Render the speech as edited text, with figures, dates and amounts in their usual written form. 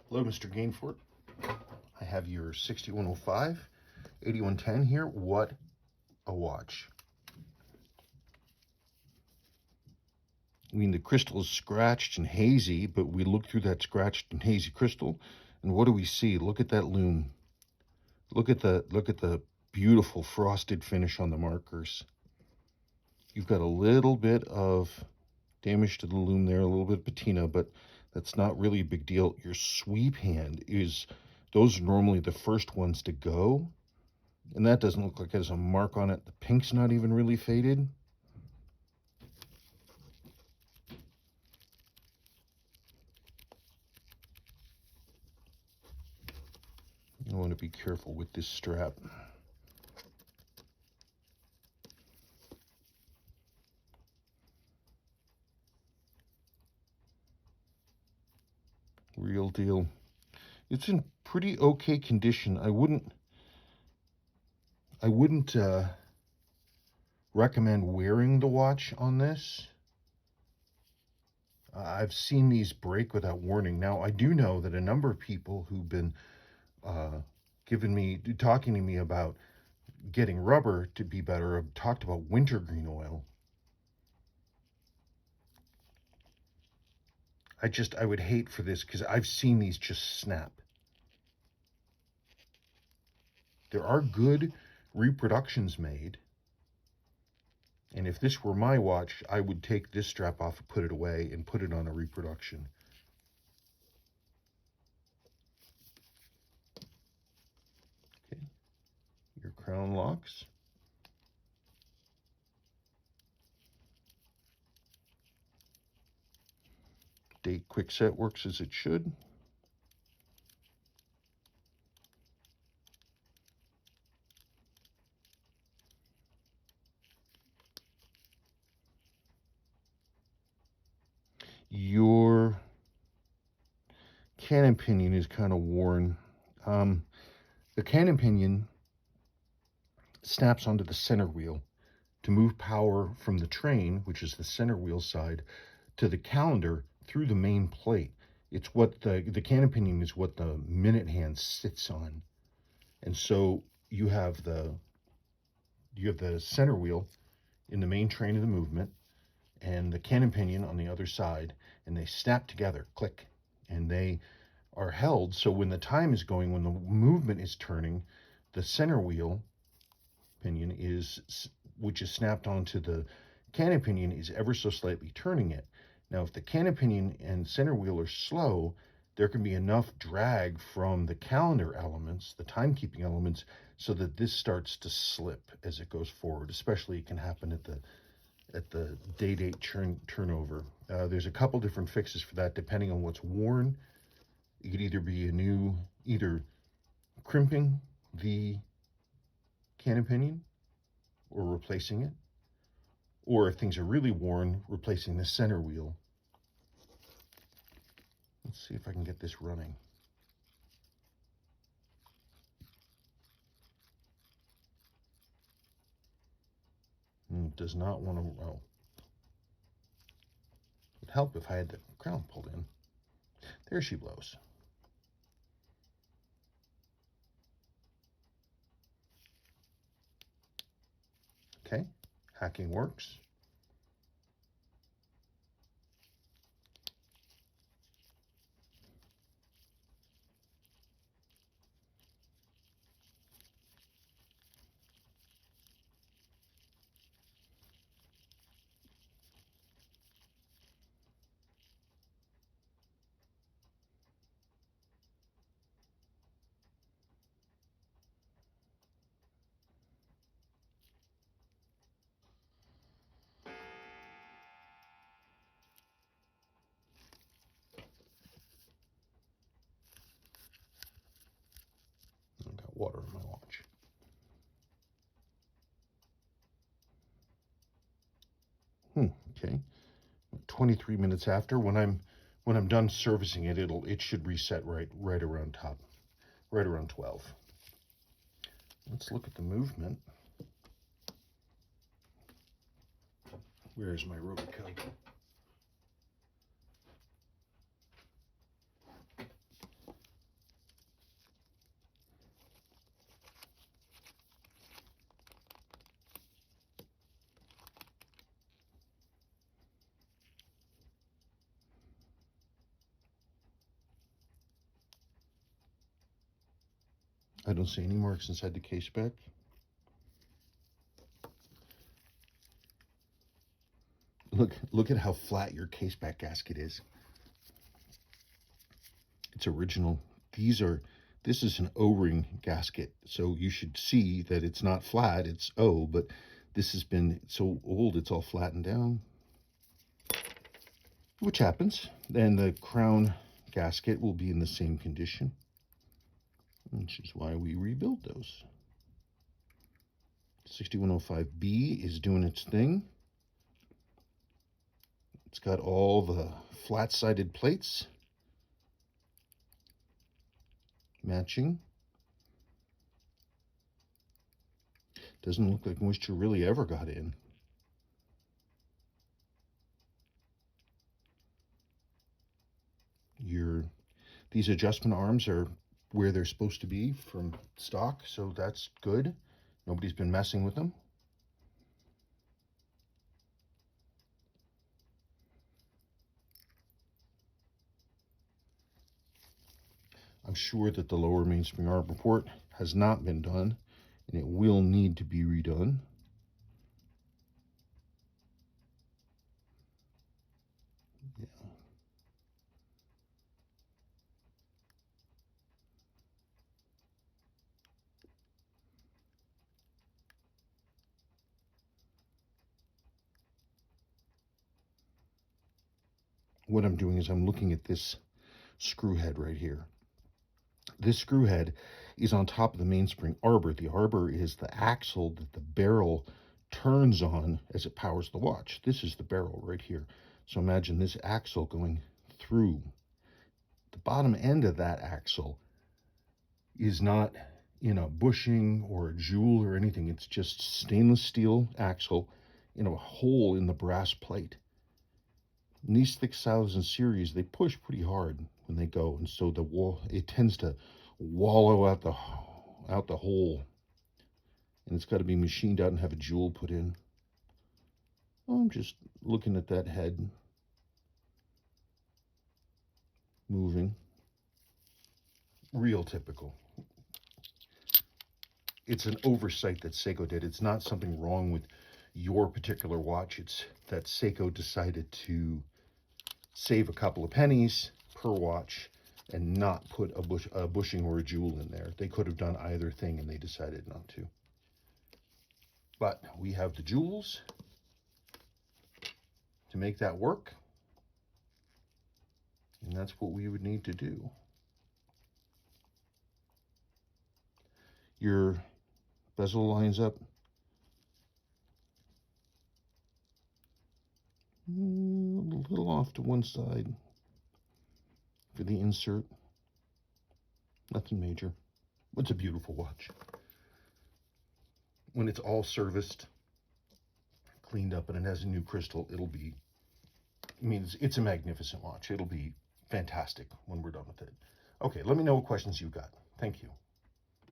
Hello, Mr. Gainfort. I have your 6105, 8110 here. What a watch. I mean, the crystal is scratched and hazy, but we look through that scratched and hazy crystal, and what do we see? Look at that lume. Look at the beautiful frosted finish on the markers. You've got a little bit of damage to the lume there, a little bit of patina, but that's not really a big deal. Your sweep hand is, those are normally the first ones to go, and that doesn't look like it has a mark on it. The pink's not even really faded. You want to be careful with this strap. Real deal. It's in pretty okay condition. I wouldn't recommend wearing the watch on this. I've seen these break without warning. Now, I do know that a number of people who've been talking to me about getting rubber to be better have talked about wintergreen oil. I would hate for this because I've seen these just snap. There are good reproductions made. And if this were my watch, I would take this strap off and put it away and put it on a reproduction. Okay, your crown locks. Date quickset works as it should. Your cannon pinion is kind of worn. The cannon pinion snaps onto the center wheel to move power from the train, which is the center wheel side, to the calendar through the main plate. It's what the cannon pinion is what the minute hand sits on. And so you have the center wheel in the main train of the movement and the cannon pinion on the other side, and they snap together, click, and they are held. So when the time is going, when the movement is turning, the center wheel pinion which is snapped onto the cannon pinion, is ever so slightly turning it. Now, if the cannon pinion and center wheel are slow, there can be enough drag from the calendar elements, the timekeeping elements, so that this starts to slip as it goes forward. Especially it can happen at the date turnover. There's a couple different fixes for that depending on what's worn. It could either be either crimping the cannon pinion or replacing it, or if things are really worn, replacing the center wheel. Let's see if I can get this running. It does not want to, oh. It would help if I had the crown pulled in. There she blows. Okay, hacking works. I've got water in my watch. Okay, 23 minutes after, when I'm done servicing it, it should reset right around top, right around 12. Let's look at the movement. Where is my Robico? I don't see any marks inside the case back. Look at how flat your case back gasket is. It's original. This is an O-ring gasket, so you should see that it's not flat, it's O, but this has been so old it's all flattened down, which happens. Then the crown gasket will be in the same condition, which is why we rebuild those. 6105B is doing its thing. It's got all the flat-sided plates matching. Doesn't look like moisture really ever got in. These adjustment arms are where they're supposed to be from stock, so that's good. Nobody's been messing with them. I'm sure that the lower mainspring arbor port has not been done, and it will need to be redone. Yeah. What I'm doing is I'm looking at this screw head right here. This screw head is on top of the mainspring arbor. The arbor is the axle that the barrel turns on as it powers the watch. This is the barrel right here. So imagine this axle going through. The bottom end of that axle is not in a bushing or a jewel or anything. It's just stainless steel axle in a hole in the brass plate. And these 6000 series, they push pretty hard when they go, and so it tends to wallow out the hole, and it's got to be machined out and have a jewel put in. I'm just looking at that head moving. Real typical. It's an oversight that Seiko did. It's not something wrong with your particular watch. It's that Seiko decided to save a couple of pennies per watch and not put a bushing or a jewel in there. They could have done either thing, and they decided not to. But we have the jewels to make that work, and that's what we would need to do. Your bezel lines up. A little off to one side for the insert. Nothing major. It's a beautiful watch. When it's all serviced, cleaned up, and it has a new crystal, it'll be, I mean, it's a magnificent watch. It'll be fantastic when we're done with it. Okay, let me know what questions you've got. Thank you.